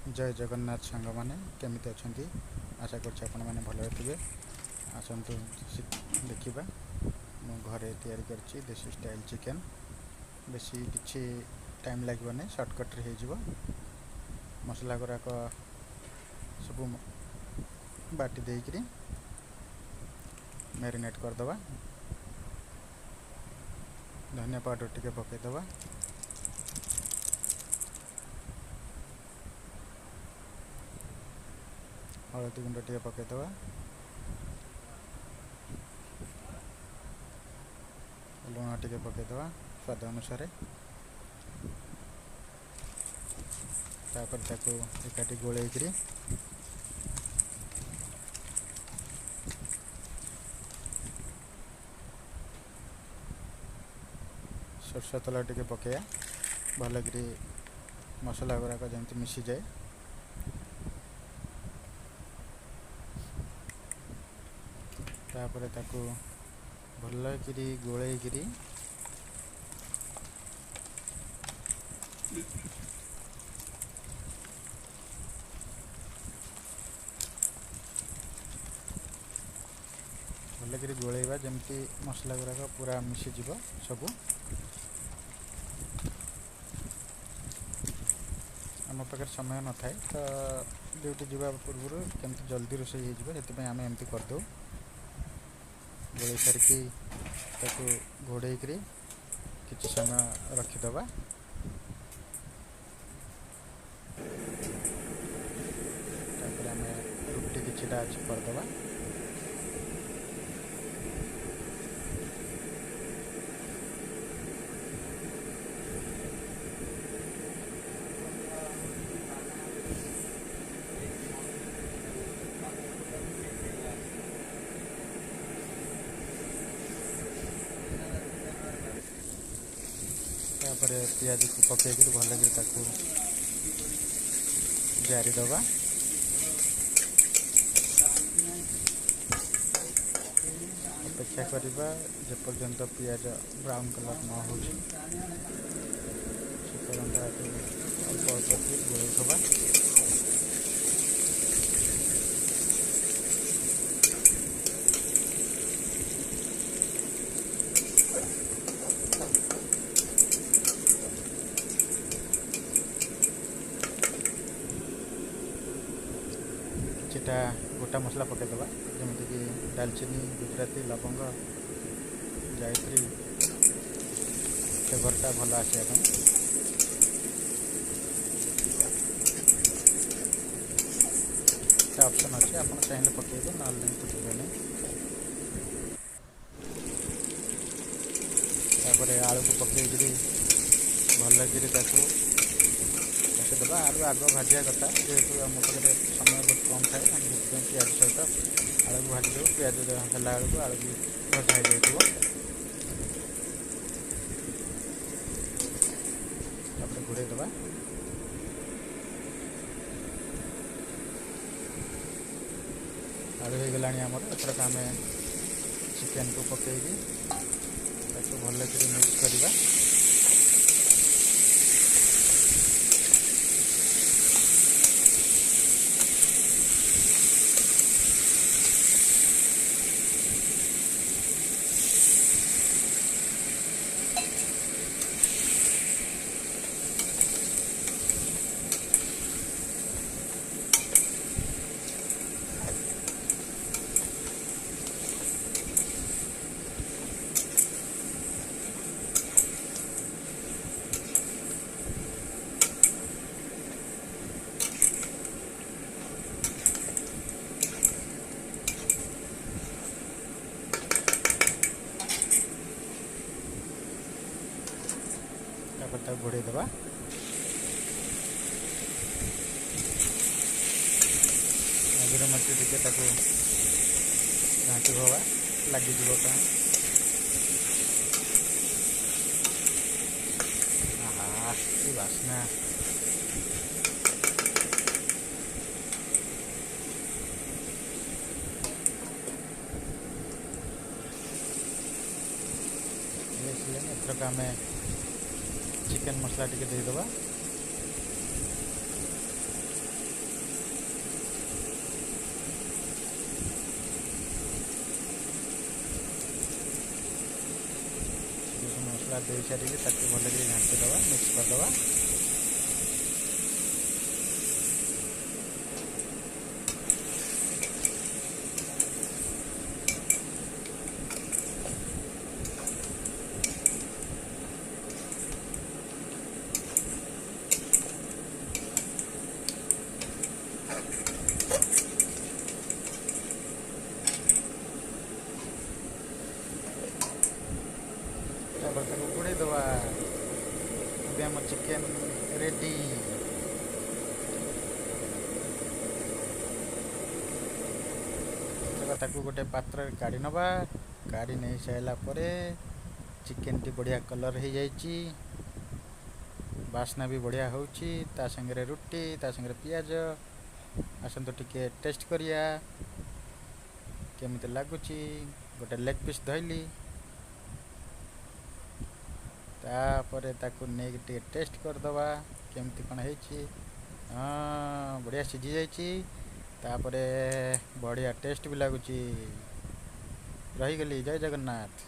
जय जगन्नाथ सांग मैंने केमिति अच्छी आशा कर भल थे। आसतु देखा मु घरे तैयारी करछि देसी स्टाइल चिकेन। बेसी किछि टाइम लगे नहीं, सर्टकट हो मसला गुराक सब बाटी देकरी मैरिनेट करदे। धनिया पाउडर टिके पकईदे, हलदी गुंड टे पकईदे, लुण टे पकईदे स्वाद अनुसार। तापर ताको एकाठी गोलेकरी सरसों तेल टे पकईया भलकि मसला गुराक जमी मिसी जाए। तापर ताको भलकि गोलेकरी भलकि गोलेबा जमती मसला गुराक पूरा मिसीज सबू। आम पाखे समय न थाए तो ड्यूटी जावा पूर्व केमती जल्दी रोषे हो आम एमती करदे। गोले सारिकी घोड़े किसी समय रखीदे। रुटी किछिटा अच्छी करदे। तापर पियाज को पकईक भलकि जारीदे। अपेक्षा करवा जेपर्यंत पियाज ब्राउन कलर न हो अल्प अल्प गोलैथवा। किछिटा गोटा मसला पकईदे जमीक दालचीनी, गुजराती, लवंग, जायत्री फ्लेवरटा भल आसा। ऑप्शन अच्छे आप चाहिए पकईबे ना पकईबे नहीं। तापर आलू को पकईकरी भलकि पकईदे। आलू आग भाजा कथा जेहेतु आम पाखे समय बहुत कम थाए पियाज सहित आलू को भाजी देव। पियाज है आलू भी भजा हो घोड़े दबा। आलू हो गला आमर एथरक आम चिकेन को पकईकी भलकि मिक्स करवा। घोड़े दबा। मझे मझे टे घाटी हवा लगे बास्ना। एथरक आम चिकेन मसला टी देदेबा। मसला दे सारी भल घाटीदवा मिक्स करदे। घोड़े दवा आम चिकेन रेडी। गोटे पात्र काढ़ी नवा। काढ़ी नहीं सारा पर चिकेन टी बढ़िया कलर हो जाइए, बास्ना भी बढ़िया होची। ता संगे रुटी ता संगे पियाज। आसतु टिके टेस्ट करिया केमिति लागुची। गोटे लेग पीस धइली तापर ताकू नहीं टे टेस्ट करदवा केमती कौन है। हाँ बढ़िया सीझी जाइए। तापर बढ़िया टेस्ट भी लगुच। रहीगली। जय जगन्नाथ।